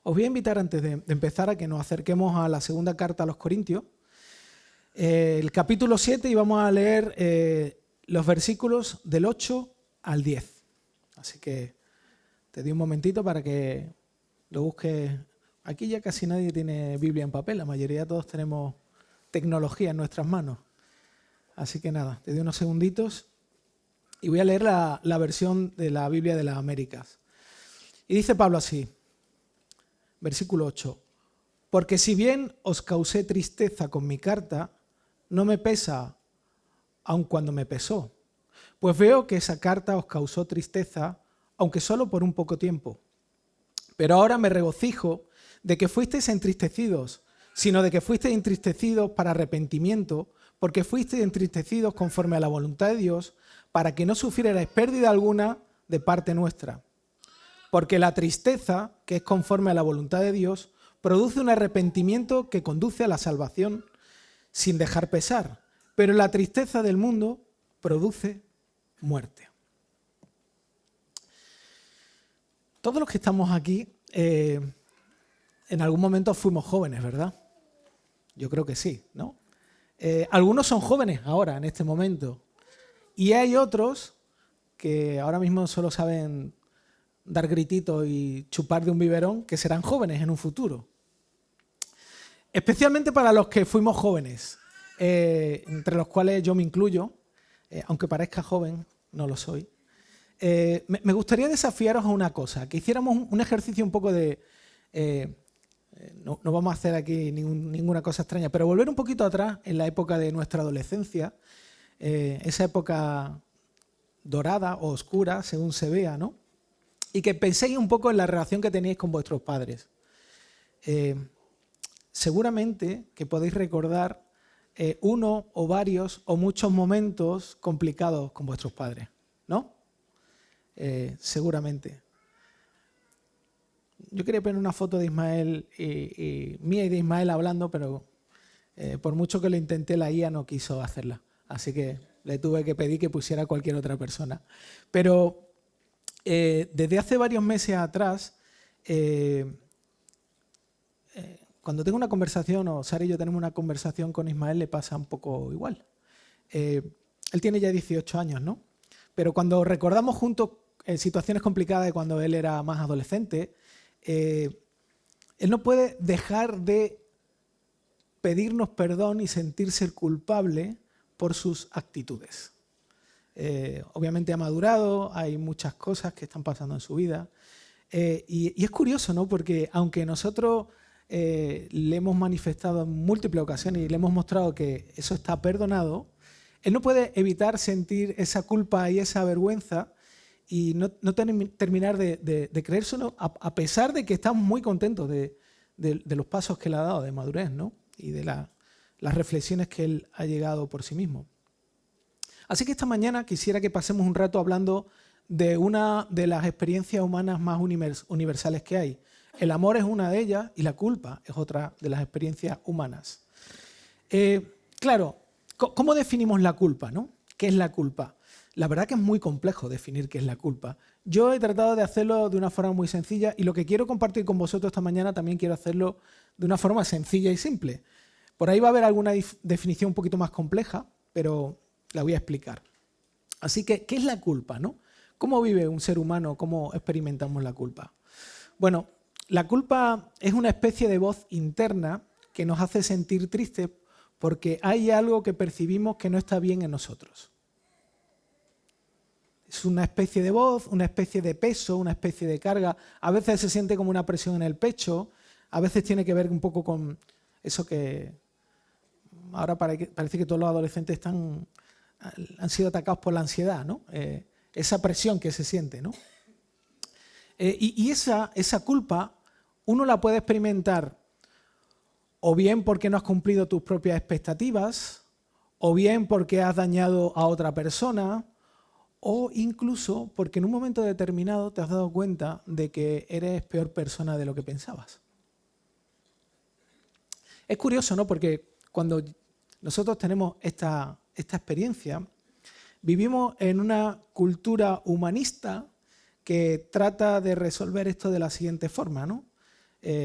Os voy a invitar antes de empezar a que nos acerquemos a la segunda carta a los Corintios, el capítulo 7, y vamos a leer los versículos del 8 al 10. Así que te doy un momentito para que lo busques. Aquí ya casi nadie tiene Biblia en papel, la mayoría de todos tenemos tecnología en nuestras manos. Así que nada, te doy unos segunditos y voy a leer la versión de la Biblia de las Américas. Y dice Pablo así, versículo 8, porque si bien os causé tristeza con mi carta, no me pesa aun cuando me pesó, pues veo que esa carta os causó tristeza, aunque solo por un poco tiempo. Pero ahora me regocijo de que fuisteis entristecidos, sino de que fuisteis entristecidos para arrepentimiento, porque fuisteis entristecidos conforme a la voluntad de Dios, para que no sufrierais pérdida alguna de parte nuestra. Porque la tristeza, que es conforme a la voluntad de Dios, produce un arrepentimiento que conduce a la salvación sin dejar pesar, pero la tristeza del mundo produce muerte. Todos los que estamos aquí, en algún momento fuimos jóvenes, ¿verdad? Yo creo que sí, ¿no? Algunos son jóvenes ahora, en este momento, y hay otros que ahora mismo solo saben dar grititos y chupar de un biberón, que serán jóvenes en un futuro. Especialmente para los que fuimos jóvenes, entre los cuales yo me incluyo, aunque parezca joven, no lo soy. Me gustaría desafiaros a una cosa, que hiciéramos un ejercicio un poco de... no vamos a hacer aquí ninguna cosa extraña, pero volver un poquito atrás en la época de nuestra adolescencia, esa época dorada o oscura, según se vea, ¿no? Y que penséis un poco en la relación que teníais con vuestros padres. Seguramente que podéis recordar uno o varios o muchos momentos complicados con vuestros padres, ¿no? Seguramente. Yo quería poner una foto de Ismael, mía y de Ismael hablando, pero por mucho que lo intenté, la IA no quiso hacerla. Así que le tuve que pedir que pusiera a cualquier otra persona. Pero desde hace varios meses atrás, cuando tengo una conversación, o Sara y yo tenemos una conversación con Ismael, le pasa un poco igual. Él tiene ya 18 años, ¿no? Pero cuando recordamos juntos situaciones complicadas de cuando él era más adolescente, él no puede dejar de pedirnos perdón y sentirse culpable por sus actitudes. Obviamente ha madurado, hay muchas cosas que están pasando en su vida. Y es curioso, ¿no? Porque aunque nosotros le hemos manifestado en múltiples ocasiones y le hemos mostrado que eso está perdonado, él no puede evitar sentir esa culpa y esa vergüenza y no terminar de creérselo, a pesar de que estamos muy contentos de los pasos que él ha dado de madurez, ¿no? Y de las reflexiones que él ha llegado por sí mismo. Así que esta mañana quisiera que pasemos un rato hablando de una de las experiencias humanas más universales que hay. El amor es una de ellas y la culpa es otra de las experiencias humanas. Claro, ¿cómo definimos la culpa, no? ¿Qué es la culpa? La verdad que es muy complejo definir qué es la culpa. Yo he tratado de hacerlo de una forma muy sencilla y lo que quiero compartir con vosotros esta mañana también quiero hacerlo de una forma sencilla y simple. Por ahí va a haber alguna definición un poquito más compleja, pero la voy a explicar. Así que, ¿qué es la culpa, no? ¿Cómo vive un ser humano? ¿Cómo experimentamos la culpa? Bueno, la culpa es una especie de voz interna que nos hace sentir tristes porque hay algo que percibimos que no está bien en nosotros. Es una especie de voz, una especie de peso, una especie de carga. A veces se siente como una presión en el pecho, a veces tiene que ver un poco con eso que ahora parece que todos los adolescentes han sido atacados por la ansiedad, ¿no? Esa presión que se siente, ¿no? Y esa culpa uno la puede experimentar o bien porque no has cumplido tus propias expectativas, o bien porque has dañado a otra persona, o incluso porque en un momento determinado te has dado cuenta de que eres peor persona de lo que pensabas. Es curioso, ¿no? Porque cuando nosotros tenemos esta experiencia, vivimos en una cultura humanista que trata de resolver esto de la siguiente forma, ¿no?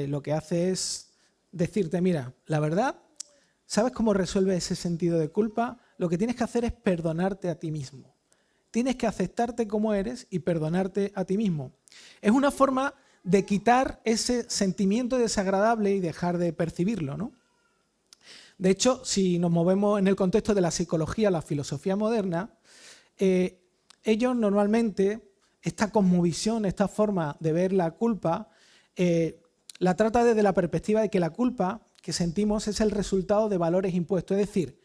lo que hace es decirte, mira, la verdad, ¿sabes cómo resuelve ese sentido de culpa? Lo que tienes que hacer es perdonarte a ti mismo. Tienes que aceptarte como eres y perdonarte a ti mismo. Es una forma de quitar ese sentimiento desagradable y dejar de percibirlo, ¿no? De hecho, si nos movemos en el contexto de la psicología, la filosofía moderna, ellos normalmente, esta cosmovisión, esta forma de ver la culpa, la trata desde la perspectiva de que la culpa que sentimos es el resultado de valores impuestos. Es decir,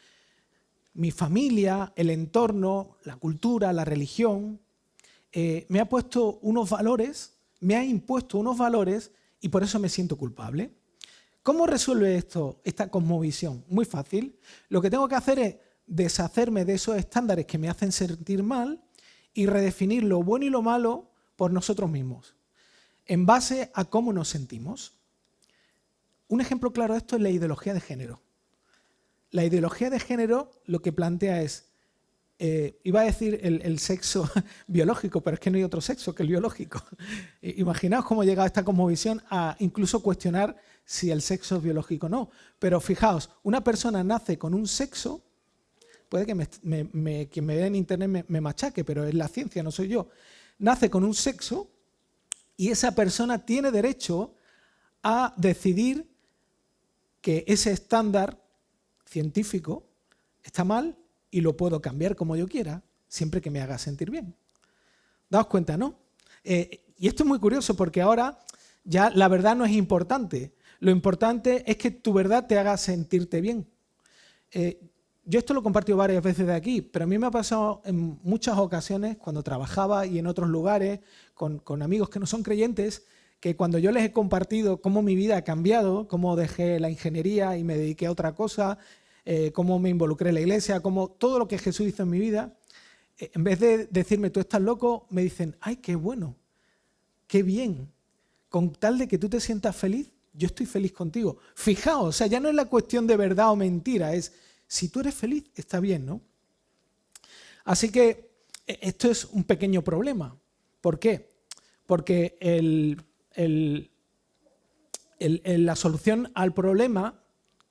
mi familia, el entorno, la cultura, la religión, me ha puesto unos valores, me ha impuesto unos valores y por eso me siento culpable. ¿Cómo resuelve esto, esta cosmovisión? Muy fácil. Lo que tengo que hacer es deshacerme de esos estándares que me hacen sentir mal y redefinir lo bueno y lo malo por nosotros mismos, en base a cómo nos sentimos. Un ejemplo claro de esto es la ideología de género. La ideología de género lo que plantea es, iba a decir el sexo biológico, pero es que no hay otro sexo que el biológico. Imaginaos cómo ha llegado esta cosmovisión a incluso cuestionar si el sexo es biológico o no. Pero fijaos, una persona nace con un sexo, puede que quien me vea en internet me machaque, pero es la ciencia, no soy yo. Nace con un sexo y esa persona tiene derecho a decidir que ese estándar científico está mal y lo puedo cambiar como yo quiera, siempre que me haga sentir bien. Daos cuenta, ¿no? Y esto es muy curioso porque ahora ya la verdad no es importante. Lo importante es que tu verdad te haga sentirte bien. Yo esto lo he compartido varias veces de aquí, pero a mí me ha pasado en muchas ocasiones cuando trabajaba y en otros lugares con amigos que no son creyentes, que cuando yo les he compartido cómo mi vida ha cambiado, cómo dejé la ingeniería y me dediqué a otra cosa, cómo me involucré en la iglesia, cómo todo lo que Jesús hizo en mi vida, en vez de decirme tú estás loco, me dicen, ay, qué bueno, qué bien, con tal de que tú te sientas feliz, yo estoy feliz contigo. Fijaos, o sea, ya no es la cuestión de verdad o mentira, es si tú eres feliz, está bien, ¿no? Así que esto es un pequeño problema. ¿Por qué? Porque la solución al problema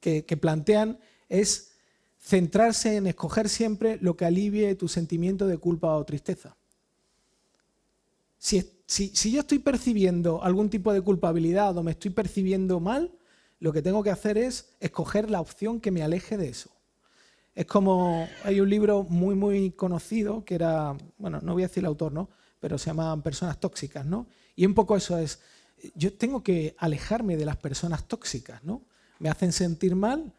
que plantean es centrarse en escoger siempre lo que alivie tu sentimiento de culpa o tristeza. Si yo estoy percibiendo algún tipo de culpabilidad o me estoy percibiendo mal, lo que tengo que hacer es escoger la opción que me aleje de eso. Es como, hay un libro muy, muy conocido que era, bueno, no voy a decir el autor, ¿no? Pero se llama Personas tóxicas, ¿no? Y un poco eso es, yo tengo que alejarme de las personas tóxicas, ¿no? Me hacen sentir mal,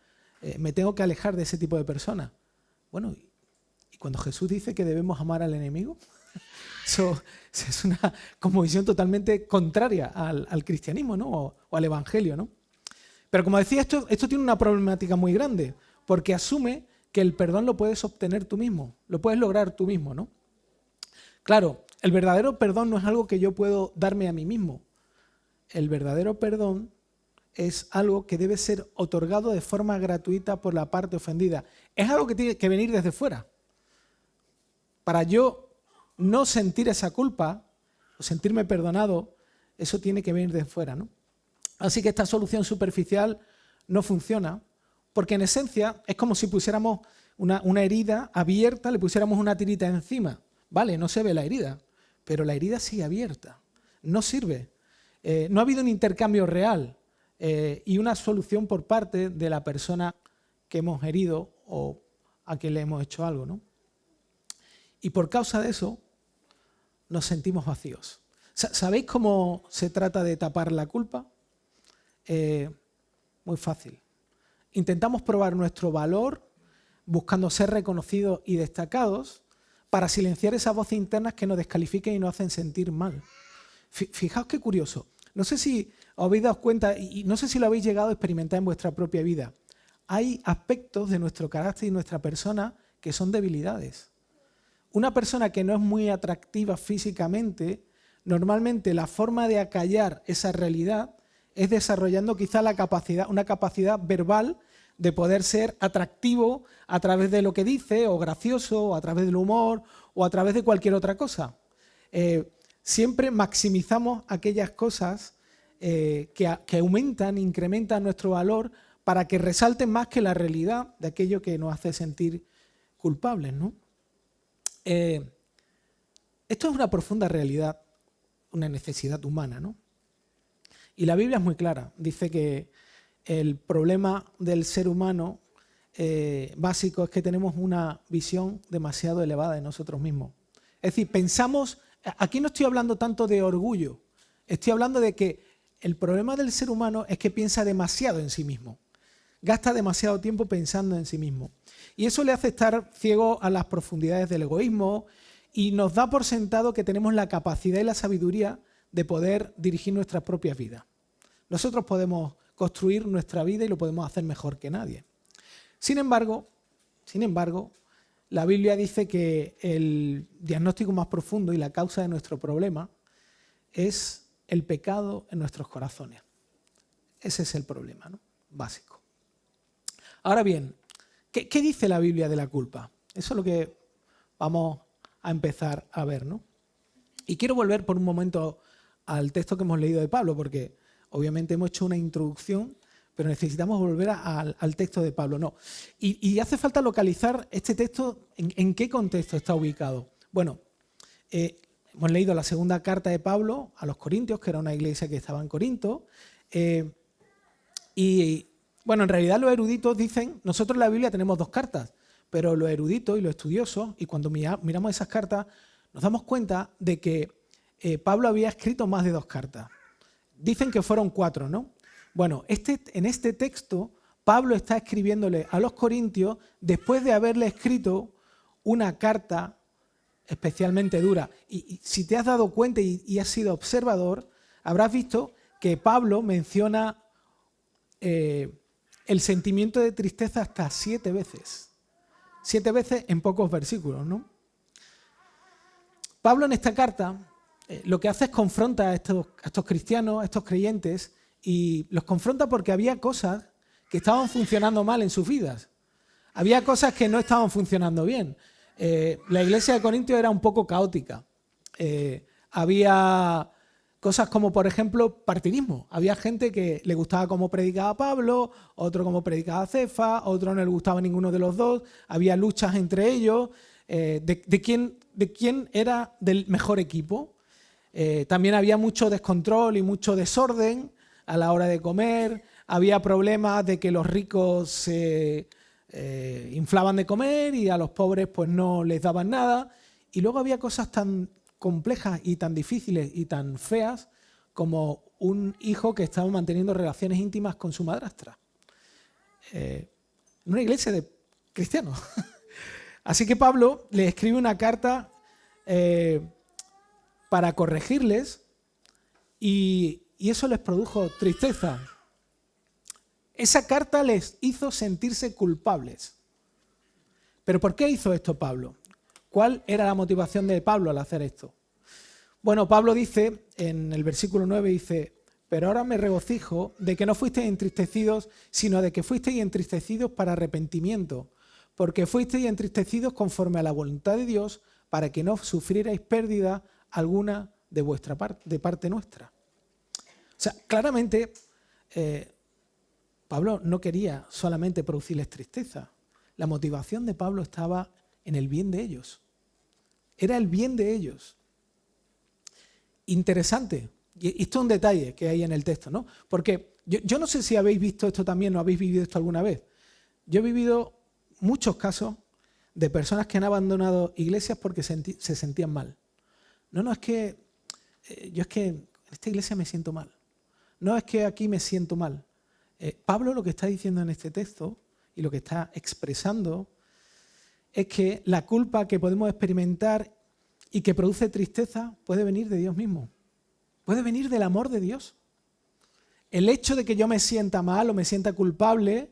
me tengo que alejar de ese tipo de personas. Bueno, y cuando Jesús dice que debemos amar al enemigo, eso es una cosmovisión totalmente contraria al cristianismo, ¿no? O al evangelio, ¿no? Pero como decía, esto tiene una problemática muy grande, porque asume que el perdón lo puedes obtener tú mismo, lo puedes lograr tú mismo, ¿no? Claro, el verdadero perdón no es algo que yo puedo darme a mí mismo. El verdadero perdón es algo que debe ser otorgado de forma gratuita por la parte ofendida. Es algo que tiene que venir desde fuera. Para yo no sentir esa culpa o sentirme perdonado, eso tiene que venir desde fuera, ¿no? Así que esta solución superficial no funciona, porque en esencia es como si pusiéramos una herida abierta, le pusiéramos una tirita encima. Vale, no se ve la herida, pero la herida sigue abierta. No sirve. No ha habido un intercambio real y una solución por parte de la persona que hemos herido o a quien le hemos hecho algo, ¿no? Y por causa de eso nos sentimos vacíos. ¿Sabéis cómo se trata de tapar la culpa? Muy fácil. Intentamos probar nuestro valor buscando ser reconocidos y destacados para silenciar esas voces internas que nos descalifiquen y nos hacen sentir mal. Fijaos qué curioso. No sé si os habéis dado cuenta y no sé si lo habéis llegado a experimentar en vuestra propia vida. Hay aspectos de nuestro carácter y nuestra persona que son debilidades. Una persona que no es muy atractiva físicamente, normalmente la forma de acallar esa realidad es desarrollando quizá una capacidad verbal de poder ser atractivo a través de lo que dice, o gracioso, o a través del humor, o a través de cualquier otra cosa. Siempre maximizamos aquellas cosas que aumentan, incrementan nuestro valor para que resalten más que la realidad de aquello que nos hace sentir culpables, ¿no? Esto es una profunda realidad, una necesidad humana, ¿no? Y la Biblia es muy clara. Dice que el problema del ser humano básico es que tenemos una visión demasiado elevada de nosotros mismos. Es decir, pensamos, aquí no estoy hablando tanto de orgullo, estoy hablando de que el problema del ser humano es que piensa demasiado en sí mismo. Gasta demasiado tiempo pensando en sí mismo. Y eso le hace estar ciego a las profundidades del egoísmo y nos da por sentado que tenemos la capacidad y la sabiduría de poder dirigir nuestras propias vidas. Nosotros podemos construir nuestra vida y lo podemos hacer mejor que nadie. Sin embargo, la Biblia dice que el diagnóstico más profundo y la causa de nuestro problema es el pecado en nuestros corazones. Ese es el problema, ¿no? Básico. Ahora bien, ¿qué dice la Biblia de la culpa? Eso es lo que vamos a empezar a ver, ¿no? Y quiero volver por un momento al texto que hemos leído de Pablo, porque obviamente hemos hecho una introducción, pero necesitamos volver al texto de Pablo. No. Y hace falta localizar este texto, en qué contexto está ubicado. Bueno, hemos leído la segunda carta de Pablo a los Corintios, que era una iglesia que estaba en Corinto, y bueno, en realidad los eruditos dicen, nosotros en la Biblia tenemos 2 cartas, pero los eruditos y los estudiosos, y cuando miramos esas cartas, nos damos cuenta de que Pablo había escrito más de 2 cartas. Dicen que fueron 4, ¿no? Bueno, en este texto, Pablo está escribiéndole a los corintios después de haberle escrito una carta especialmente dura. Y si te has dado cuenta y has sido observador, habrás visto que Pablo menciona el sentimiento de tristeza hasta 7 veces. 7 veces en pocos versículos, ¿no? Pablo en esta carta lo que hace es confronta a estos cristianos, a estos creyentes, y los confronta porque había cosas que estaban funcionando mal en sus vidas. Había cosas que no estaban funcionando bien. La iglesia de Corintios era un poco caótica. Había cosas como, por ejemplo, partidismo. Había gente que le gustaba cómo predicaba Pablo, otro cómo predicaba Cefa, otro no le gustaba ninguno de los dos. Había luchas entre ellos de quién era del mejor equipo. También había mucho descontrol y mucho desorden a la hora de comer. Había problemas de que los ricos se inflaban de comer y a los pobres pues no les daban nada. Y luego había cosas tan complejas y tan difíciles y tan feas como un hijo que estaba manteniendo relaciones íntimas con su madrastra. En una iglesia de cristianos. Así que Pablo le escribe una carta para corregirles y eso les produjo tristeza. Esa carta les hizo sentirse culpables. ¿Pero por qué hizo esto Pablo? ¿Cuál era la motivación de Pablo al hacer esto? Bueno, Pablo dice, en el versículo 9, dice, pero ahora me regocijo de que no fuisteis entristecidos, sino de que fuisteis entristecidos para arrepentimiento, porque fuisteis entristecidos conforme a la voluntad de Dios, para que no sufrierais pérdida alguna de parte nuestra. O sea, claramente Pablo no quería solamente producirles tristeza. La motivación de Pablo estaba en el bien de ellos. Era el bien de ellos. Interesante. Y esto es un detalle que hay en el texto, ¿no? Porque yo no sé si habéis visto esto también o habéis vivido esto alguna vez. Yo he vivido muchos casos de personas que han abandonado iglesias porque se sentían mal. No, es que yo es que en esta iglesia me siento mal. No, es que aquí me siento mal. Pablo lo que está diciendo en este texto y lo que está expresando es que la culpa que podemos experimentar y que produce tristeza puede venir de Dios mismo. Puede venir del amor de Dios. El hecho de que yo me sienta mal o me sienta culpable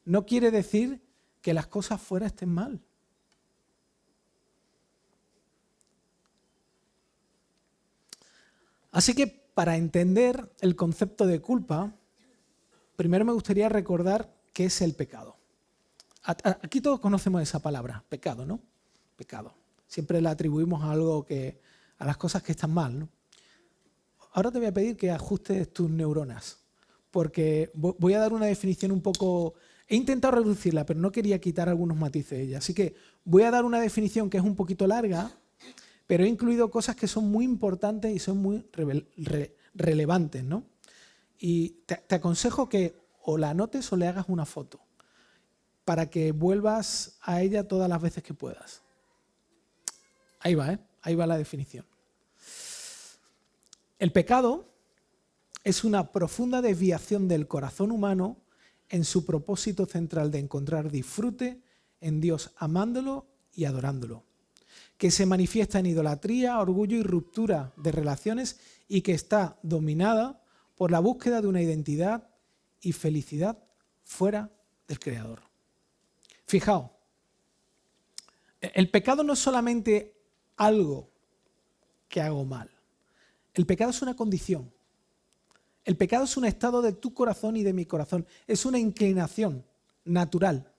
no quiere decir que las cosas fuera estén mal. Así que para entender el concepto de culpa, primero me gustaría recordar qué es el pecado. Aquí todos conocemos esa palabra, pecado, ¿no? Pecado. Siempre la atribuimos a algo a las cosas que están mal, ¿no? ahora te voy a pedir que ajustes tus neuronas, porque voy a dar una definición un poco... He intentado reducirla, pero no quería quitar algunos matices de ella. Así que voy a dar una definición que es un poquito larga, pero he incluido cosas que son muy importantes y son muy relevantes, ¿no? Y te aconsejo que o la anotes o le hagas una foto para que vuelvas a ella todas las veces que puedas. Ahí va, ¿eh? Ahí va la definición. El pecado es una profunda desviación del corazón humano en su propósito central de encontrar disfrute en Dios amándolo y adorándolo, que se manifiesta en idolatría, orgullo y ruptura de relaciones y que está dominada por la búsqueda de una identidad y felicidad fuera del Creador. Fijaos, el pecado no es solamente algo que hago mal. El pecado es una condición. El pecado es un estado de tu corazón y de mi corazón. Es una inclinación natural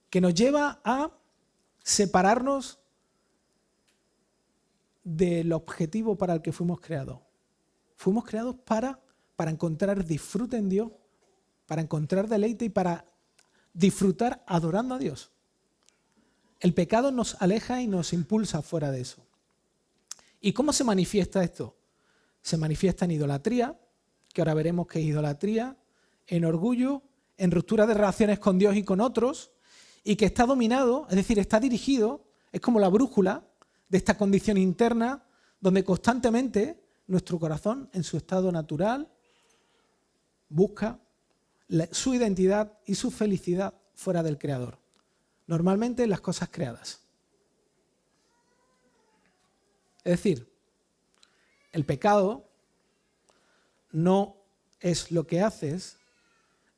que nos lleva a separarnos del objetivo para el que fuimos creados. Fuimos creados para encontrar disfrute en Dios, para encontrar deleite y para disfrutar adorando a Dios. El pecado nos aleja y nos impulsa fuera de eso. ¿Y cómo se manifiesta esto? Se manifiesta en idolatría, que ahora veremos qué es idolatría, en orgullo, en ruptura de relaciones con Dios y con otros, y que está dominado, es decir, está dirigido, es como la brújula de esta condición interna, donde constantemente nuestro corazón, en su estado natural, busca su identidad y su felicidad fuera del Creador. Normalmente en las cosas creadas. Es decir, el pecado no es lo que haces,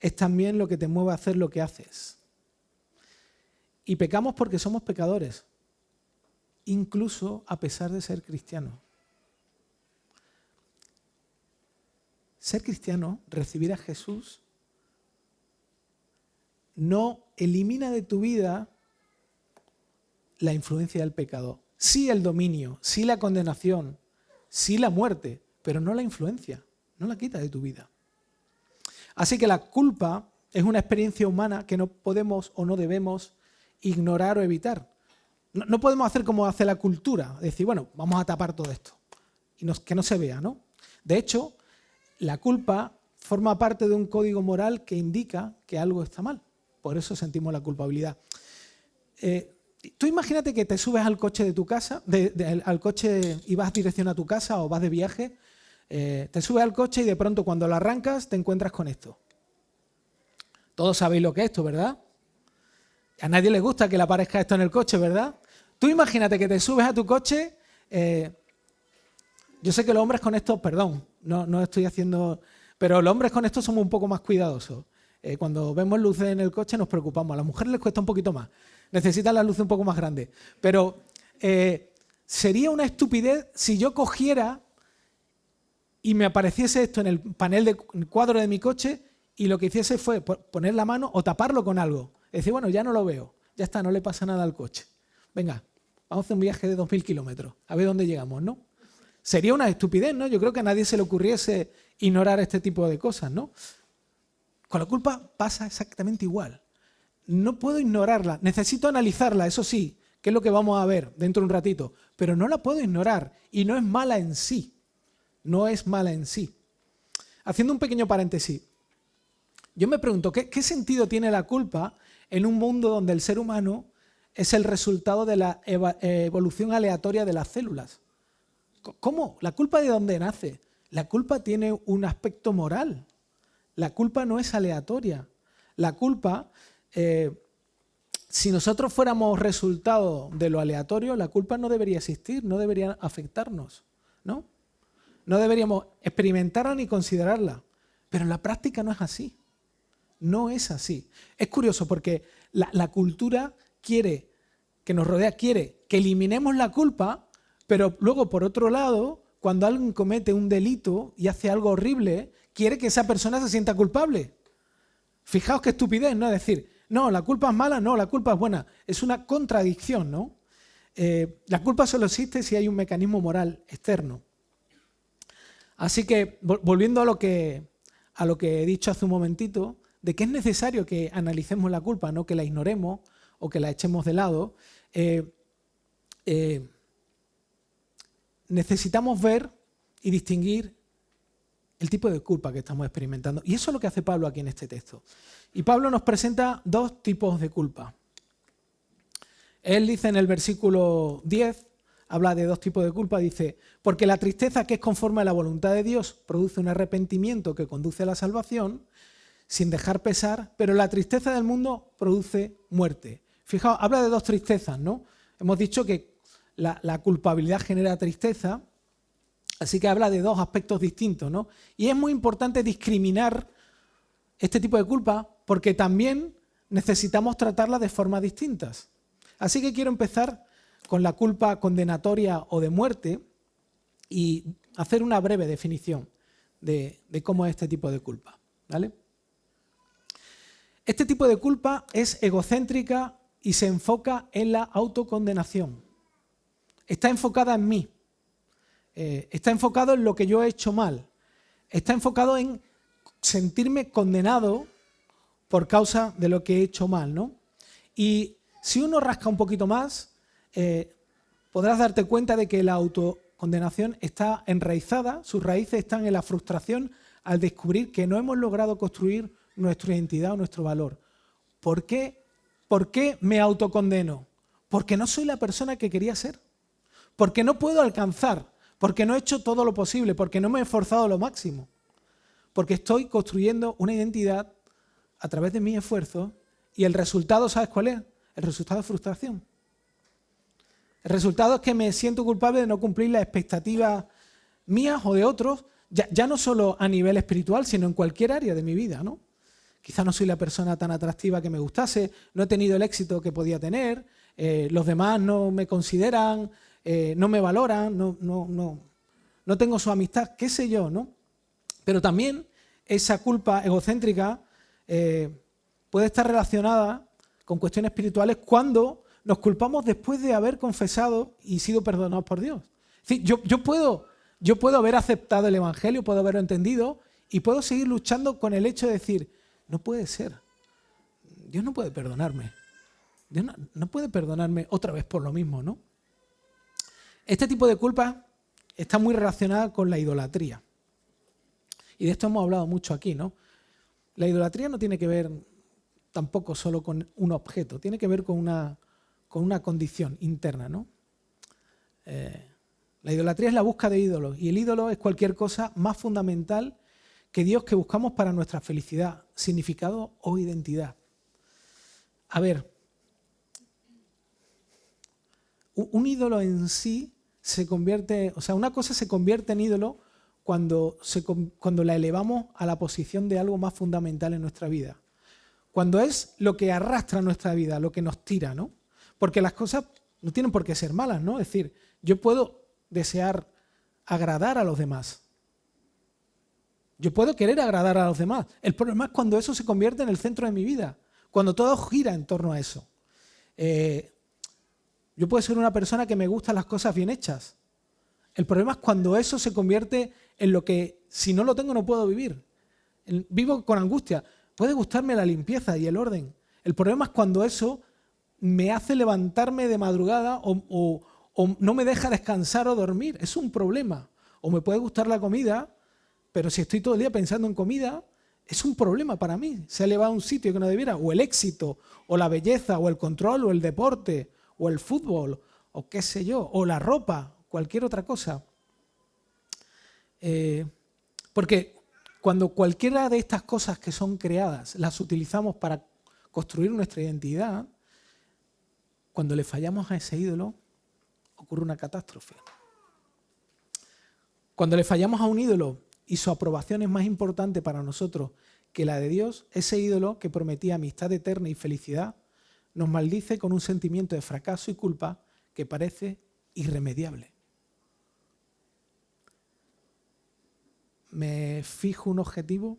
es también lo que te mueve a hacer lo que haces. Y pecamos porque somos pecadores, incluso a pesar de ser cristianos. Ser cristiano, recibir a Jesús, no elimina de tu vida la influencia del pecado. Sí el dominio, sí la condenación, sí la muerte, pero no la influencia, no la quita de tu vida. Así que la culpa es una experiencia humana que no podemos o no debemos ignorar o evitar. No podemos hacer como hace la cultura, decir, bueno, vamos a tapar todo esto y que no se vea, ¿no? De hecho, la culpa forma parte de un código moral que indica que algo está mal. Por eso sentimos la culpabilidad. Tú imagínate que te subes al coche de tu casa, al coche y vas dirección a tu casa o vas de viaje, te subes al coche y de pronto cuando lo arrancas te encuentras con esto. Todos sabéis lo que es esto, ¿verdad? A nadie le gusta que le aparezca esto en el coche, ¿verdad? Tú imagínate que te subes a tu coche, yo sé que los hombres con esto, perdón, no estoy haciendo, pero los hombres con esto somos un poco más cuidadosos. Cuando vemos luces en el coche nos preocupamos, a las mujeres les cuesta un poquito más. Necesitan las luces un poco más grandes. Pero sería una estupidez si yo cogiera y me apareciese esto en el panel de cuadro de mi coche y lo que hiciese fue poner la mano o taparlo con algo. Es decir, bueno, ya no lo veo. Ya está, no le pasa nada al coche. Venga, vamos a hacer un viaje de 2000 kilómetros. A ver dónde llegamos, ¿no? Sería una estupidez, ¿no? Yo creo que a nadie se le ocurriese ignorar este tipo de cosas, ¿no? Con la culpa pasa exactamente igual. No puedo ignorarla, necesito analizarla, eso sí, que es lo que vamos a ver dentro de un ratito, pero no la puedo ignorar y no es mala en sí, no es mala en sí. Haciendo un pequeño paréntesis, yo me pregunto, ¿qué sentido tiene la culpa en un mundo donde el ser humano es el resultado de la evolución aleatoria de las células? ¿Cómo? ¿La culpa de dónde nace? La culpa tiene un aspecto moral. La culpa no es aleatoria. La culpa, si nosotros fuéramos resultado de lo aleatorio, la culpa no debería existir, no debería afectarnos, ¿no? No deberíamos experimentarla ni considerarla. Pero en la práctica no es así. No es así. Es curioso porque la cultura que nos rodea quiere que eliminemos la culpa, pero luego, por otro lado, cuando alguien comete un delito y hace algo horrible, quiere que esa persona se sienta culpable. Fijaos qué estupidez, ¿no? Es decir, no, la culpa es mala, no, la culpa es buena. Es una contradicción, ¿no? La culpa solo existe si hay un mecanismo moral externo. Así que, volviendo a lo que he dicho hace un momentito, de que es necesario que analicemos la culpa, no que la ignoremos o que la echemos de lado, necesitamos ver y distinguir el tipo de culpa que estamos experimentando. Y eso es lo que hace Pablo aquí en este texto. Y Pablo nos presenta dos tipos de culpa. Él dice en el versículo 10, habla de dos tipos de culpa, dice, porque la tristeza que es conforme a la voluntad de Dios produce un arrepentimiento que conduce a la salvación, sin dejar pesar, pero la tristeza del mundo produce muerte. Fijaos, habla de dos tristezas, ¿no? Hemos dicho que la culpabilidad genera tristeza, así que habla de dos aspectos distintos, ¿no? Y es muy importante discriminar este tipo de culpa porque también necesitamos tratarla de formas distintas. Así que quiero empezar con la culpa condenatoria o de muerte y hacer una breve definición de cómo es este tipo de culpa, ¿vale? Este tipo de culpa es egocéntrica y se enfoca en la autocondenación. Está enfocada en mí. Está enfocado en lo que yo he hecho mal. Está enfocado en sentirme condenado por causa de lo que he hecho mal, ¿no? Y si uno rasca un poquito más, podrás darte cuenta de que la autocondenación está enraizada, sus raíces están en la frustración al descubrir que no hemos logrado construir nuestra identidad o nuestro valor. ¿Por qué me autocondeno? Porque no soy la persona que quería ser. Porque no puedo alcanzar. Porque no he hecho todo lo posible. Porque no me he esforzado lo máximo. Porque estoy construyendo una identidad a través de mi esfuerzo y el resultado, ¿sabes cuál es? El resultado es frustración. El resultado es que me siento culpable de no cumplir las expectativas mías o de otros, ya no solo a nivel espiritual, sino en cualquier área de mi vida, ¿no? Quizá no soy la persona tan atractiva que me gustase, no he tenido el éxito que podía tener, los demás no me consideran, no me valoran, no tengo su amistad, qué sé yo, ¿no? Pero también esa culpa egocéntrica puede estar relacionada con cuestiones espirituales cuando nos culpamos después de haber confesado y sido perdonados por Dios. Es decir, yo puedo haber aceptado el Evangelio, puedo haberlo entendido y puedo seguir luchando con el hecho de decir, no puede ser, Dios no puede perdonarme, Dios no puede perdonarme otra vez por lo mismo, ¿no? Este tipo de culpa está muy relacionada con la idolatría. Y de esto hemos hablado mucho aquí, ¿no? La idolatría no tiene que ver tampoco solo con un objeto, tiene que ver con una condición interna, ¿no? La idolatría es la búsqueda de ídolos y el ídolo es cualquier cosa más fundamental que Dios que buscamos para nuestra felicidad, significado o identidad. A ver, un ídolo en sí se convierte, o sea, una cosa se convierte en ídolo cuando la elevamos a la posición de algo más fundamental en nuestra vida. Cuando es lo que arrastra nuestra vida, lo que nos tira, ¿no? Porque las cosas no tienen por qué ser malas, ¿no? Es decir, yo puedo desear agradar a los demás. Yo puedo querer agradar a los demás. El problema es cuando eso se convierte en el centro de mi vida, cuando todo gira en torno a eso. Yo puedo ser una persona que me gustan las cosas bien hechas. El problema es cuando eso se convierte en lo que, si no lo tengo, no puedo vivir. Vivo con angustia. Puede gustarme la limpieza y el orden. El problema es cuando eso me hace levantarme de madrugada o no me deja descansar o dormir. Es un problema. O me puede gustar la comida, pero si estoy todo el día pensando en comida, es un problema para mí. Se ha elevado a un sitio que no debiera. O el éxito, o la belleza, o el control, o el deporte, o el fútbol, o qué sé yo, o la ropa, cualquier otra cosa. Porque cuando cualquiera de estas cosas que son creadas las utilizamos para construir nuestra identidad, cuando le fallamos a ese ídolo, ocurre una catástrofe. Cuando le fallamos a un ídolo y su aprobación es más importante para nosotros que la de Dios, ese ídolo que prometía amistad eterna y felicidad, nos maldice con un sentimiento de fracaso y culpa que parece irremediable. Me fijo un objetivo,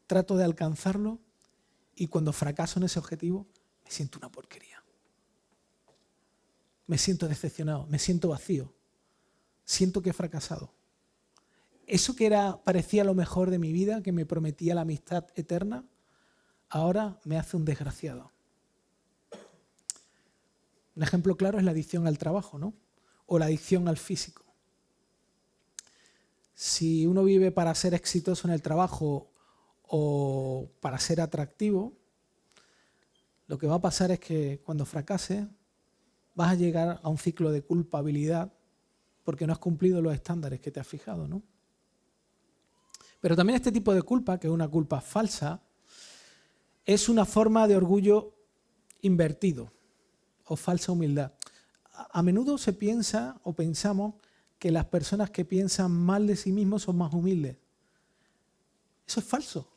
trato de alcanzarlo y cuando fracaso en ese objetivo me siento una porquería. Me siento decepcionado, me siento vacío, siento que he fracasado. eso que parecía lo mejor de mi vida, que me prometía la amistad eterna, ahora me hace un desgraciado. Un ejemplo claro es la adicción al trabajo, ¿no? O la adicción al físico. Si uno vive para ser exitoso en el trabajo o para ser atractivo, lo que va a pasar es que cuando fracase vas a llegar a un ciclo de culpabilidad porque no has cumplido los estándares que te has fijado, ¿no? Pero también este tipo de culpa, que es una culpa falsa, es una forma de orgullo invertido o falsa humildad. A menudo se piensa o pensamos que las personas que piensan mal de sí mismos son más humildes. Eso es falso.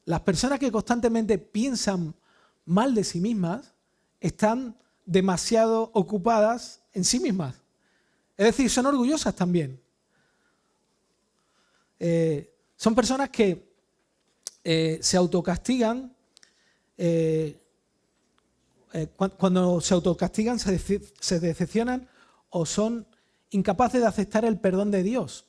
Las personas que constantemente piensan mal de sí mismas están demasiado ocupadas en sí mismas. Es decir, son orgullosas también. Son personas que se autocastigan. Cuando se autocastigan se decepcionan o son incapaces de aceptar el perdón de Dios.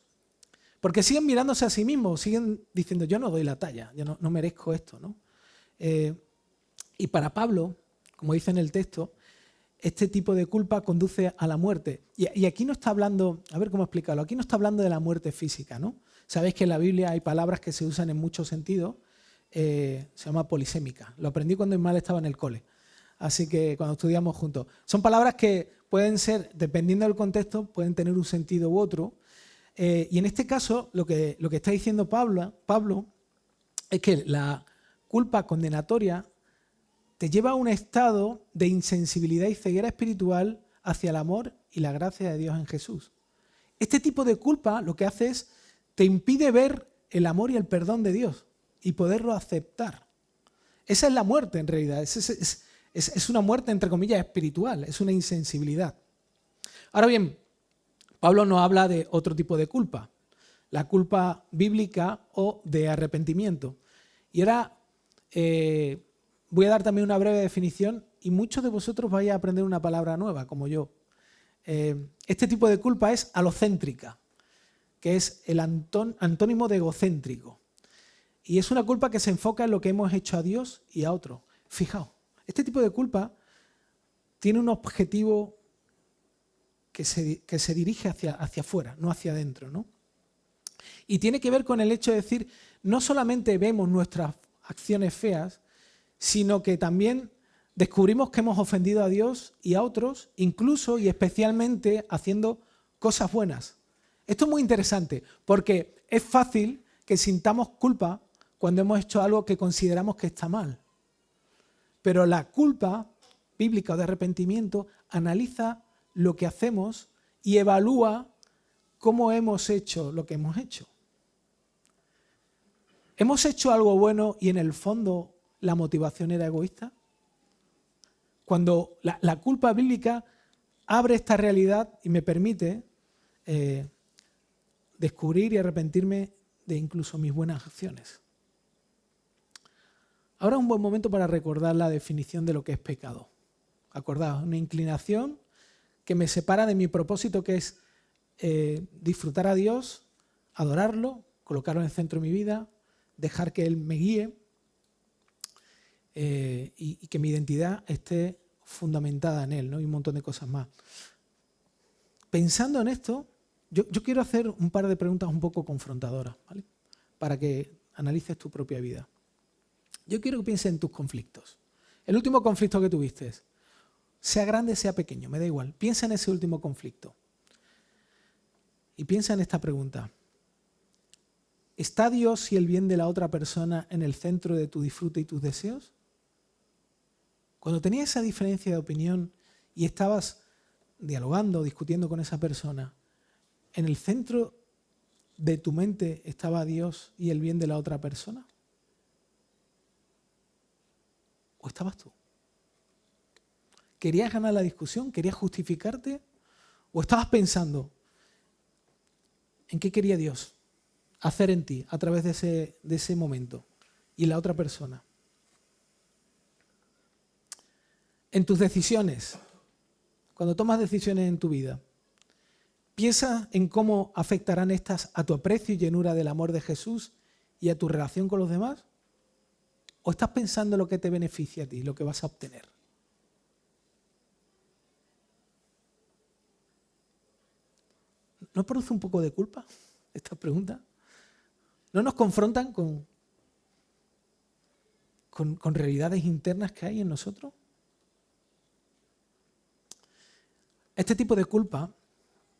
Porque siguen mirándose a sí mismos, siguen diciendo, yo no doy la talla, yo no merezco esto, ¿no? Y para Pablo, como dice en el texto, este tipo de culpa conduce a la muerte. Y aquí no está hablando, a ver cómo explicarlo, aquí no está hablando de la muerte física, ¿no? Sabéis que en la Biblia hay palabras que se usan en muchos sentidos, se llama polisémica. Lo aprendí cuando Ismael estaba en el cole, así que cuando estudiamos juntos. Son palabras que pueden ser, dependiendo del contexto, pueden tener un sentido u otro. Y en este caso, lo que está diciendo Pablo es que la culpa condenatoria te lleva a un estado de insensibilidad y ceguera espiritual hacia el amor y la gracia de Dios en Jesús. Este tipo de culpa lo que hace es, te impide ver el amor y el perdón de Dios y poderlo aceptar. Esa es la muerte en realidad, es una muerte entre comillas espiritual, es una insensibilidad. Ahora bien, Pablo no habla de otro tipo de culpa, la culpa bíblica o de arrepentimiento. Y ahora voy a dar también una breve definición y muchos de vosotros vais a aprender una palabra nueva, como yo. Este tipo de culpa es alocéntrica, que es el antónimo de egocéntrico. Y es una culpa que se enfoca en lo que hemos hecho a Dios y a otros. Fijaos, este tipo de culpa tiene un objetivo que se dirige hacia afuera, no hacia adentro, ¿no? Y tiene que ver con el hecho de decir, no solamente vemos nuestras acciones feas, sino que también descubrimos que hemos ofendido a Dios y a otros, incluso y especialmente haciendo cosas buenas. Esto es muy interesante, porque es fácil que sintamos culpa cuando hemos hecho algo que consideramos que está mal. Pero la culpa bíblica o de arrepentimiento analiza lo que hacemos y evalúa cómo hemos hecho lo que hemos hecho. ¿Hemos hecho algo bueno y en el fondo la motivación era egoísta? Cuando la culpa bíblica abre esta realidad y me permite descubrir y arrepentirme de incluso mis buenas acciones. Ahora es un buen momento para recordar la definición de lo que es pecado. Acordaos, una inclinación que me separa de mi propósito, que es disfrutar a Dios, adorarlo, colocarlo en el centro de mi vida, dejar que Él me guíe y que mi identidad esté fundamentada en Él, ¿no? Y un montón de cosas más. Pensando en esto, yo quiero hacer un par de preguntas un poco confrontadoras, ¿vale? Para que analices tu propia vida. Yo quiero que pienses en tus conflictos. El último conflicto que tuviste, sea grande, sea pequeño, me da igual. Piensa en ese último conflicto. Y piensa en esta pregunta. ¿Está Dios y el bien de la otra persona en el centro de tu disfrute y tus deseos? Cuando tenías esa diferencia de opinión y estabas dialogando, discutiendo con esa persona, ¿en el centro de tu mente estaba Dios y el bien de la otra persona? ¿O estabas tú? ¿Querías ganar la discusión? ¿Querías justificarte? ¿O estabas pensando en qué quería Dios hacer en ti a través de ese momento y la otra persona? En tus decisiones, cuando tomas decisiones en tu vida, ¿Piensa en cómo afectarán estas a tu aprecio y llenura del amor de Jesús y a tu relación con los demás? ¿O estás pensando en lo que te beneficia a ti, lo que vas a obtener? ¿No produce un poco de culpa esta pregunta? ¿No nos confrontan con realidades internas que hay en nosotros? Este tipo de culpa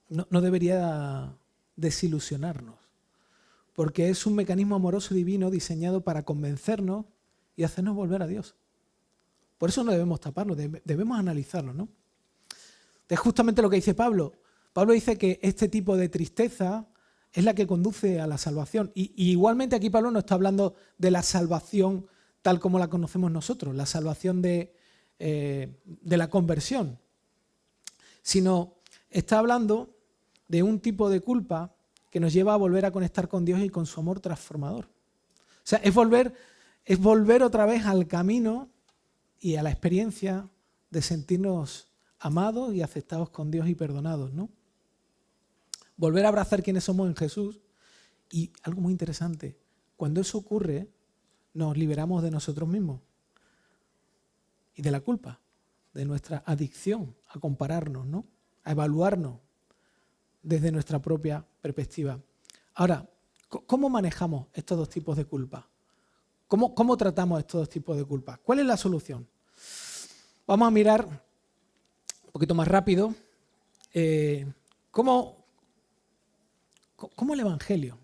no debería desilusionarnos, porque es un mecanismo amoroso y divino diseñado para convencernos y hacernos volver a Dios. Por eso no debemos taparlo, debemos analizarlo, ¿no? Es justamente lo que dice Pablo. Pablo dice que este tipo de tristeza es la que conduce a la salvación. Y igualmente aquí Pablo no está hablando de la salvación tal como la conocemos nosotros, la salvación de la conversión, sino está hablando de un tipo de culpa que nos lleva a volver a conectar con Dios y con su amor transformador. O sea, es volver otra vez al camino y a la experiencia de sentirnos amados y aceptados con Dios y perdonados, ¿no? Volver a abrazar quienes somos en Jesús. Y algo muy interesante, cuando eso ocurre, nos liberamos de nosotros mismos y de la culpa, de nuestra adicción a compararnos, ¿no? A evaluarnos desde nuestra propia perspectiva. Ahora, ¿cómo manejamos estos dos tipos de culpa? ¿Cómo tratamos estos dos tipos de culpa? ¿Cuál es la solución? Vamos a mirar un poquito más rápido cómo el Evangelio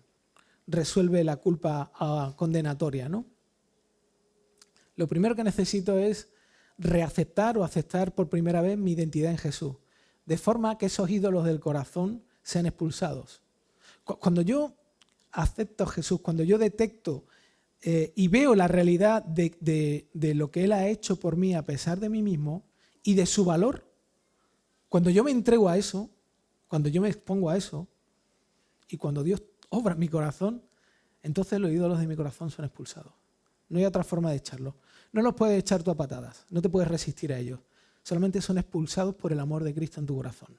resuelve la culpa condenatoria, ¿no? Lo primero que necesito es reaceptar o aceptar por primera vez mi identidad en Jesús, de forma que esos ídolos del corazón sean expulsados. Cuando yo acepto a Jesús, cuando yo detecto y veo la realidad de lo que Él ha hecho por mí a pesar de mí mismo y de su valor, cuando yo me entrego a eso, cuando yo me expongo a eso y cuando Dios obra en mi corazón, entonces los ídolos de mi corazón son expulsados. No hay otra forma de echarlos. No los puedes echar tú a patadas, no te puedes resistir a ellos. Solamente son expulsados por el amor de Cristo en tu corazón.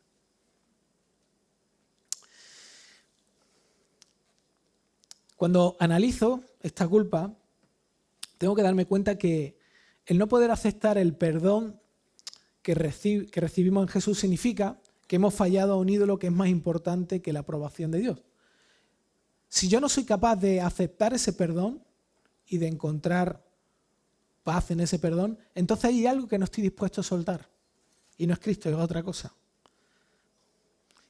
Cuando analizo esta culpa, tengo que darme cuenta que el no poder aceptar el perdón que recibimos en Jesús significa que hemos fallado a un ídolo que es más importante que la aprobación de Dios. Si yo no soy capaz de aceptar ese perdón y de encontrar paz en ese perdón, entonces hay algo que no estoy dispuesto a soltar. Y no es Cristo, es otra cosa.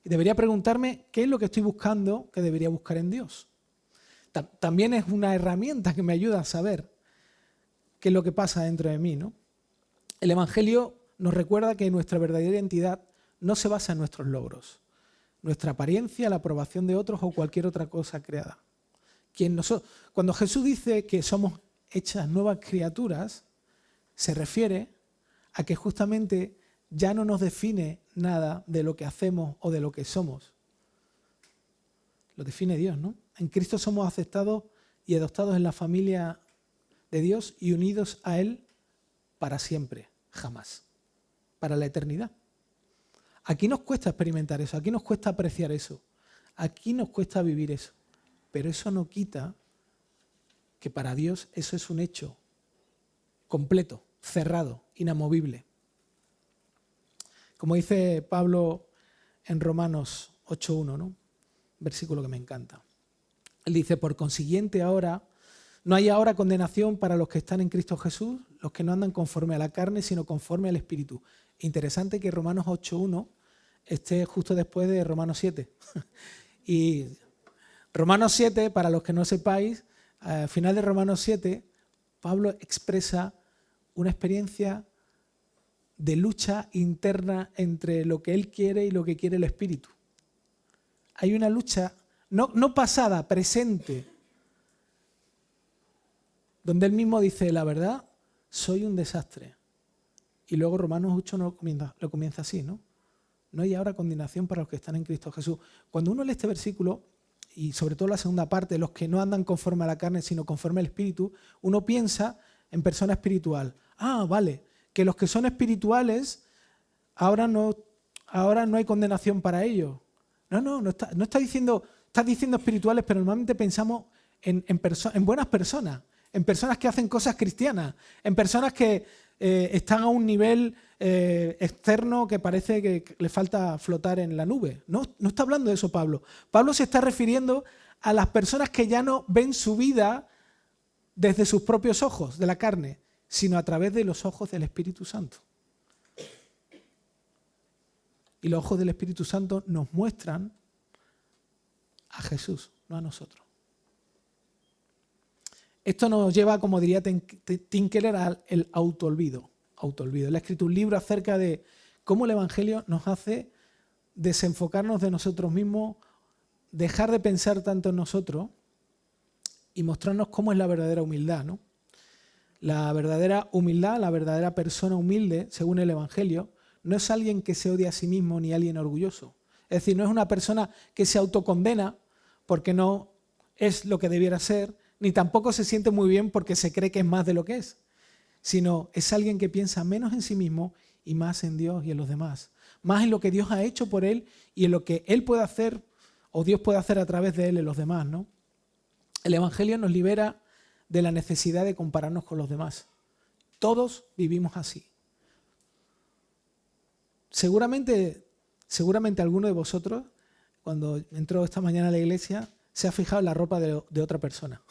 Y debería preguntarme qué es lo que estoy buscando que debería buscar en Dios. También es una herramienta que me ayuda a saber qué es lo que pasa dentro de mí, ¿no? El Evangelio nos recuerda que nuestra verdadera identidad no se basa en nuestros logros, nuestra apariencia, la aprobación de otros o cualquier otra cosa creada. Cuando Jesús dice que somos hechas nuevas criaturas, se refiere a que justamente ya no nos define nada de lo que hacemos o de lo que somos. Lo define Dios, ¿no? En Cristo somos aceptados y adoptados en la familia de Dios y unidos a Él para siempre, jamás, para la eternidad. Aquí nos cuesta experimentar eso, aquí nos cuesta apreciar eso, aquí nos cuesta vivir eso, pero eso no quita que para Dios eso es un hecho completo, cerrado, inamovible. Como dice Pablo en Romanos 8:1, ¿no? Versículo que me encanta. Él dice, por consiguiente ahora, no hay ahora condenación para los que están en Cristo Jesús, los que no andan conforme a la carne, sino conforme al Espíritu. Interesante que Romanos 8:1 esté justo después de Romanos 7. Y Romanos 7, para los que no sepáis, al final de Romanos 7, Pablo expresa una experiencia de lucha interna entre lo que él quiere y lo que quiere el Espíritu. Hay una lucha no pasada, presente, donde él mismo dice, la verdad, soy un desastre. Y luego Romanos 8 lo comienza así, ¿no? No hay ahora condenación para los que están en Cristo Jesús. Cuando uno lee este versículo, y sobre todo la segunda parte, los que no andan conforme a la carne, sino conforme al Espíritu, uno piensa en persona espiritual. Ah, vale, que los que son espirituales, ahora no hay condenación para ellos. No está diciendo, estás diciendo espirituales, pero normalmente pensamos en buenas personas, en personas que hacen cosas cristianas, en personas que están a un nivel externo que parece que le falta flotar en la nube. No está hablando de eso Pablo. Pablo se está refiriendo a las personas que ya no ven su vida desde sus propios ojos de la carne, sino a través de los ojos del Espíritu Santo. Y los ojos del Espíritu Santo nos muestran a Jesús, no a nosotros. Esto nos lleva, como diría Tim Keller, al autoolvido. Él ha escrito un libro acerca de cómo el Evangelio nos hace desenfocarnos de nosotros mismos, dejar de pensar tanto en nosotros y mostrarnos cómo es la verdadera humildad, ¿no? La verdadera humildad, la verdadera persona humilde, según el Evangelio, no es alguien que se odia a sí mismo ni alguien orgulloso. Es decir, no es una persona que se autocondena porque no es lo que debiera ser, ni tampoco se siente muy bien porque se cree que es más de lo que es, sino es alguien que piensa menos en sí mismo y más en Dios y en los demás. Más en lo que Dios ha hecho por él y en lo que él puede hacer o Dios puede hacer a través de él en los demás, ¿no? El Evangelio nos libera de la necesidad de compararnos con los demás. Todos vivimos así. Seguramente alguno de vosotros, cuando entró esta mañana a la iglesia, se ha fijado en la ropa de otra persona.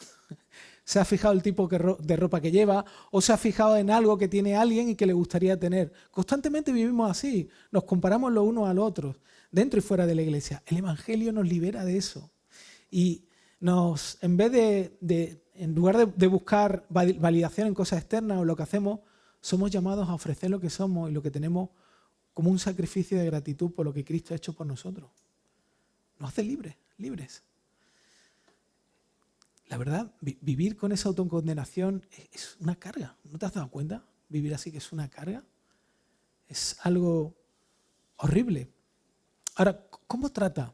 Se ha fijado el tipo de ropa que lleva o se ha fijado en algo que tiene alguien y que le gustaría tener. Constantemente vivimos así, nos comparamos los unos a los otros, dentro y fuera de la iglesia. El Evangelio nos libera de eso. Y en vez en lugar de buscar validación en cosas externas o lo que hacemos, somos llamados a ofrecer lo que somos y lo que tenemos como un sacrificio de gratitud por lo que Cristo ha hecho por nosotros. Nos hace libres. La verdad, vivir con esa autocondenación es una carga. ¿No te has dado cuenta? Vivir así que es una carga. Es algo horrible. Ahora, ¿cómo trata?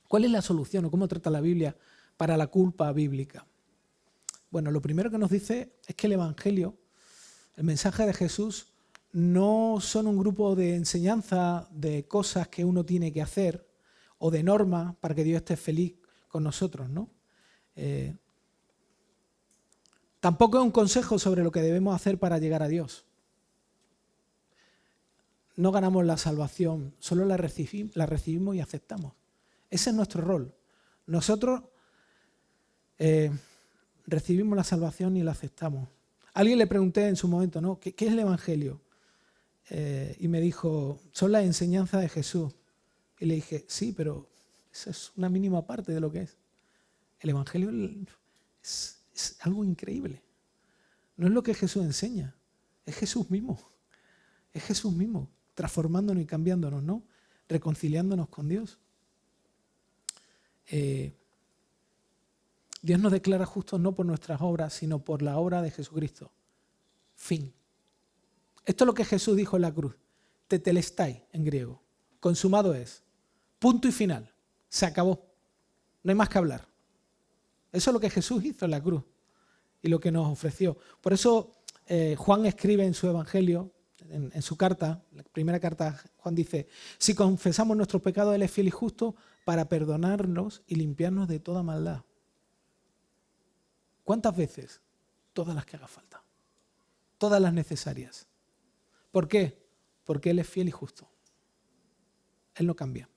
¿Cuál es la solución o cómo trata la Biblia para la culpa bíblica? Bueno, lo primero que nos dice es que el Evangelio, el mensaje de Jesús, no son un grupo de enseñanza de cosas que uno tiene que hacer o de normas para que Dios esté feliz con nosotros, ¿no? Tampoco es un consejo sobre lo que debemos hacer para llegar a Dios. No ganamos la salvación, solo la recibimos y aceptamos. Ese es nuestro rol. Nosotros recibimos la salvación y la aceptamos. A alguien le pregunté en su momento, ¿no? ¿Qué es el Evangelio? Y me dijo, son las enseñanzas de Jesús. Y le dije, sí, pero esa es una mínima parte de lo que es. El Evangelio es algo increíble. No es lo que Jesús enseña, es Jesús mismo. Es Jesús mismo, transformándonos y cambiándonos, ¿no? Reconciliándonos con Dios. Dios nos declara justos no por nuestras obras, sino por la obra de Jesucristo. Fin. Esto es lo que Jesús dijo en la cruz. Tetelestai en griego. Consumado es. Punto y final. Se acabó. No hay más que hablar. Eso es lo que Jesús hizo en la cruz y lo que nos ofreció. Por eso Juan escribe en su Evangelio, en su carta, la primera carta, Juan dice, si confesamos nuestros pecados, Él es fiel y justo para perdonarnos y limpiarnos de toda maldad. ¿Cuántas veces? Todas las que haga falta. Todas las necesarias. ¿Por qué? Porque Él es fiel y justo. Él no cambia.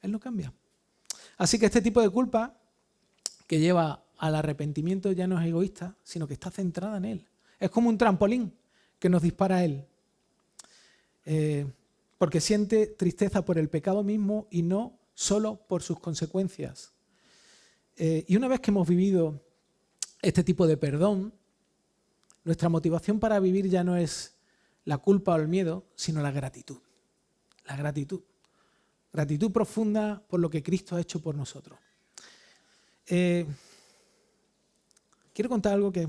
Él no cambia. Así que este tipo de culpa que lleva al arrepentimiento ya no es egoísta, sino que está centrada en Él. Es como un trampolín que nos dispara a Él. Porque siente tristeza por el pecado mismo y no solo por sus consecuencias. Y una vez que hemos vivido este tipo de perdón, nuestra motivación para vivir ya no es la culpa o el miedo, sino la gratitud. La gratitud. Gratitud profunda por lo que Cristo ha hecho por nosotros. Quiero contar algo que es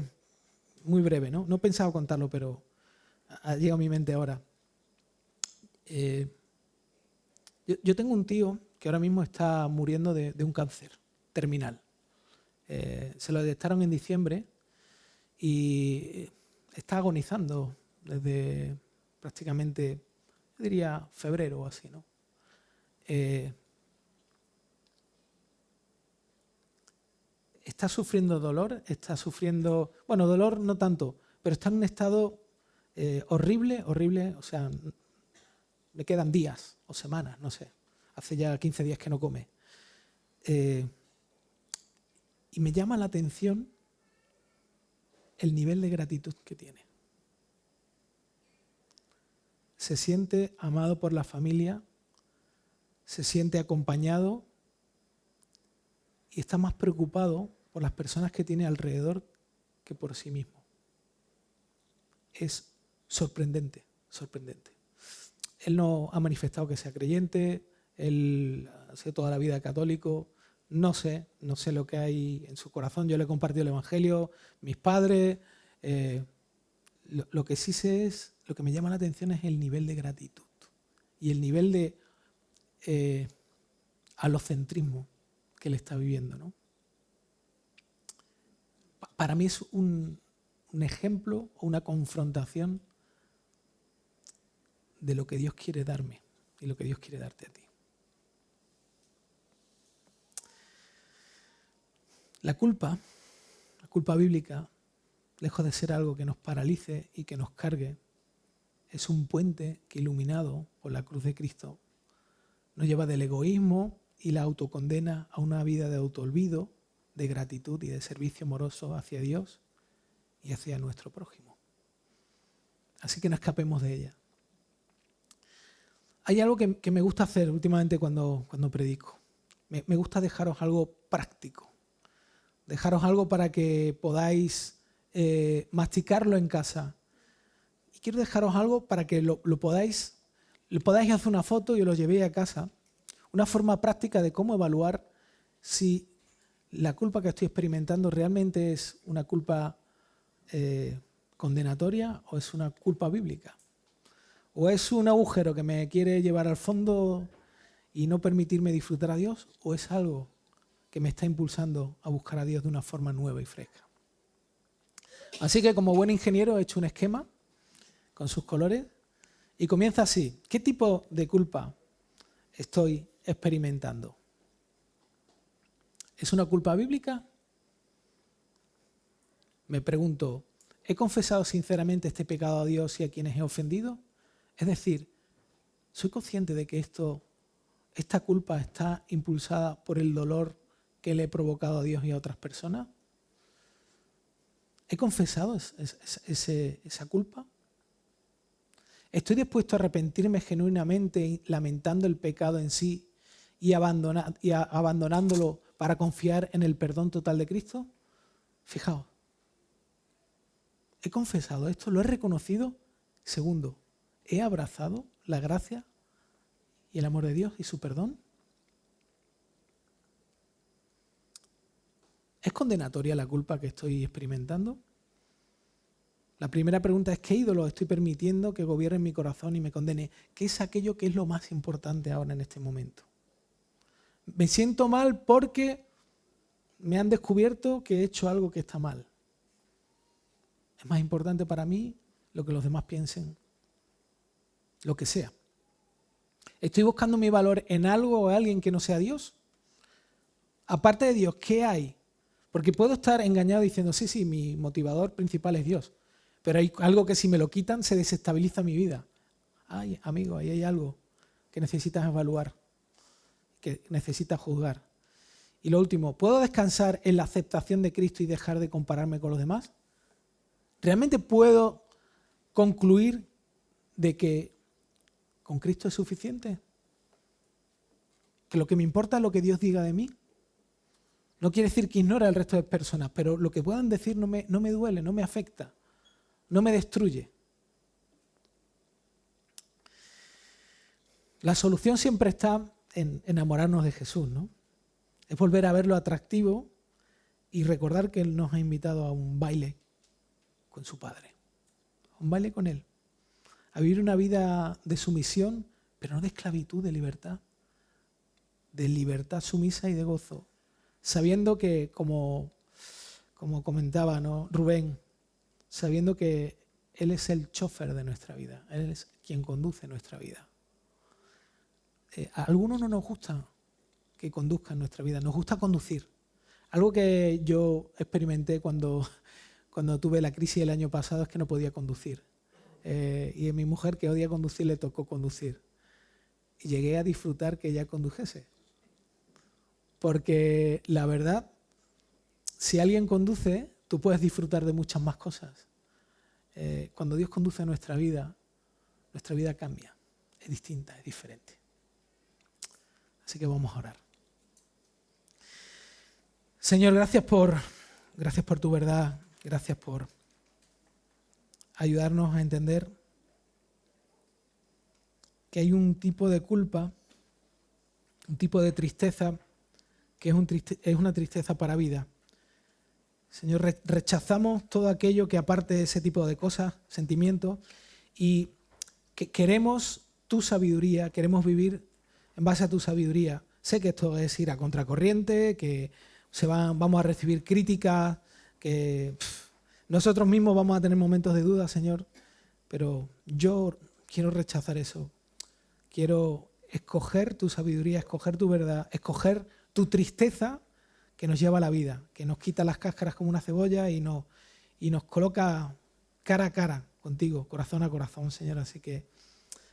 muy breve, ¿no? No pensaba contarlo, pero ha llegado a mi mente ahora. Yo tengo un tío que ahora mismo está muriendo de un cáncer terminal. Se lo detectaron en diciembre y está agonizando desde prácticamente, yo diría, febrero o así, ¿no? está sufriendo dolor, está sufriendo, bueno, dolor no tanto, pero está en un estado horrible, o sea, le quedan días o semanas, no sé, hace ya 15 días que no come. Y me llama la atención el nivel de gratitud que tiene. Se siente amado por la familia, se siente acompañado y está más preocupado por las personas que tiene alrededor que por sí mismo. Es sorprendente, sorprendente. Él no ha manifestado que sea creyente, él ha sido toda la vida católico, no sé lo que hay en su corazón. Yo le he compartido el Evangelio, mis padres. Lo que sí sé es, lo que me llama la atención es el nivel de gratitud y el nivel de alocentrismo que él está viviendo, ¿no? Para mí es un ejemplo o una confrontación de lo que Dios quiere darme y lo que Dios quiere darte a ti. La culpa bíblica, lejos de ser algo que nos paralice y que nos cargue, es un puente que, iluminado por la cruz de Cristo, nos lleva del egoísmo y la autocondena a una vida de autoolvido, de gratitud y de servicio amoroso hacia Dios y hacia nuestro prójimo. Así que no escapemos de ella. Hay algo que me gusta hacer últimamente cuando predico. Me gusta dejaros algo práctico. Dejaros algo para que podáis masticarlo en casa. Y quiero dejaros algo para que lo podáis hacer una foto y os lo llevéis a casa. Una forma práctica de cómo evaluar si la culpa que estoy experimentando realmente es una culpa condenatoria o es una culpa bíblica. O es un agujero que me quiere llevar al fondo y no permitirme disfrutar a Dios, o es algo que me está impulsando a buscar a Dios de una forma nueva y fresca. Así que como buen ingeniero he hecho un esquema con sus colores y comienza así. ¿Qué tipo de culpa estoy experimentando? ¿Es una culpa bíblica? Me pregunto, ¿he confesado sinceramente este pecado a Dios y a quienes he ofendido? Es decir, ¿soy consciente de que esta culpa está impulsada por el dolor que le he provocado a Dios y a otras personas? ¿He confesado esa culpa? ¿Estoy dispuesto a arrepentirme genuinamente lamentando el pecado en sí y abandonándolo para confiar en el perdón total de Cristo? Fijaos, he confesado esto, lo he reconocido. Segundo, ¿he abrazado la gracia y el amor de Dios y su perdón? ¿Es condenatoria la culpa que estoy experimentando? La primera pregunta es, ¿qué ídolo estoy permitiendo que gobierne mi corazón y me condene? ¿Qué es aquello que es lo más importante ahora en este momento? Me siento mal porque me han descubierto que he hecho algo que está mal. Es más importante para mí lo que los demás piensen, lo que sea. ¿Estoy buscando mi valor en algo o en alguien que no sea Dios? Aparte de Dios, ¿qué hay? Porque puedo estar engañado diciendo, sí, mi motivador principal es Dios, pero hay algo que si me lo quitan se desestabiliza mi vida. Ay, amigo, ahí hay algo que necesitas evaluar, que necesitas juzgar. Y lo último, ¿puedo descansar en la aceptación de Cristo y dejar de compararme con los demás? ¿Realmente puedo concluir de que con Cristo es suficiente? ¿Que lo que me importa es lo que Dios diga de mí? No quiere decir que ignore al resto de personas, pero lo que puedan decir no me duele, no me afecta, no me destruye. La solución siempre está en enamorarnos de Jesús, ¿no? Es volver a verlo atractivo y recordar que Él nos ha invitado a un baile con su Padre, a un baile con Él, a vivir una vida de sumisión, pero no de esclavitud, de libertad sumisa y de gozo, sabiendo que, como comentaba, ¿no?, Rubén, sabiendo que Él es el chofer de nuestra vida, Él es quien conduce nuestra vida. A algunos no nos gusta que conduzcan nuestra vida, nos gusta conducir. Algo que yo experimenté cuando tuve la crisis el año pasado es que no podía conducir. Y a mi mujer, que odia conducir, le tocó conducir. Y llegué a disfrutar que ella condujese. Porque la verdad, si alguien conduce, tú puedes disfrutar de muchas más cosas. Cuando Dios conduce nuestra vida cambia. Es distinta, es diferente. Así que vamos a orar. Señor, gracias por tu verdad. Gracias por ayudarnos a entender que hay un tipo de culpa, un tipo de tristeza, que es una tristeza para vida. Señor, rechazamos todo aquello que aparte de ese tipo de cosas, sentimientos, y que queremos tu sabiduría, queremos vivir en base a tu sabiduría. Sé que esto es ir a contracorriente, que vamos a recibir críticas, que nosotros mismos vamos a tener momentos de duda, Señor, pero yo quiero rechazar eso. Quiero escoger tu sabiduría, escoger tu verdad, escoger tu tristeza que nos lleva a la vida, que nos quita las cáscaras como una cebolla y nos coloca cara a cara contigo, corazón a corazón, Señor. Así que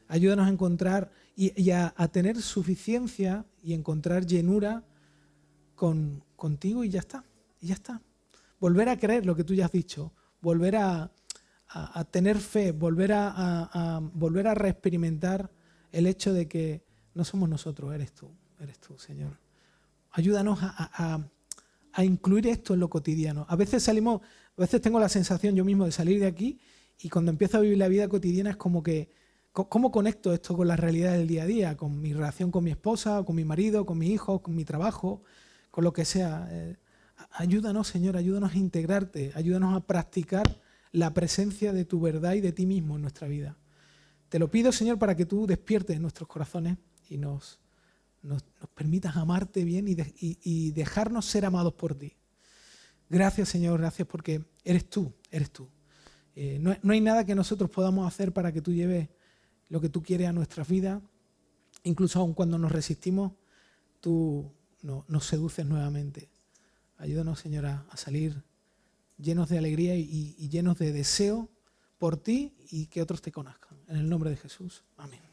ayúdanos a encontrar y a tener suficiencia y encontrar llenura contigo y ya está. Y ya está. Volver a creer lo que tú ya has dicho, volver a tener fe, volver a reexperimentar el hecho de que no somos nosotros, eres tú, Señor. Ayúdanos a incluir esto en lo cotidiano. A veces tengo la sensación yo mismo de salir de aquí y cuando empiezo a vivir la vida cotidiana es como que, ¿cómo conecto esto con la realidad del día a día? Con mi relación con mi esposa, con mi marido, con mis hijos, con mi trabajo, con lo que sea. Ayúdanos, Señor, ayúdanos a integrarte, ayúdanos a practicar la presencia de tu verdad y de ti mismo en nuestra vida. Te lo pido, Señor, para que tú despiertes nuestros corazones y nos permitas amarte bien y dejarnos ser amados por ti. Gracias, Señor, gracias porque eres tú. No hay nada que nosotros podamos hacer para que tú lleves lo que tú quieres a nuestras vidas. Incluso aun cuando nos resistimos, tú nos seduces nuevamente. Ayúdanos, Señor, a salir llenos de alegría y llenos de deseo por ti y que otros te conozcan. En el nombre de Jesús. Amén.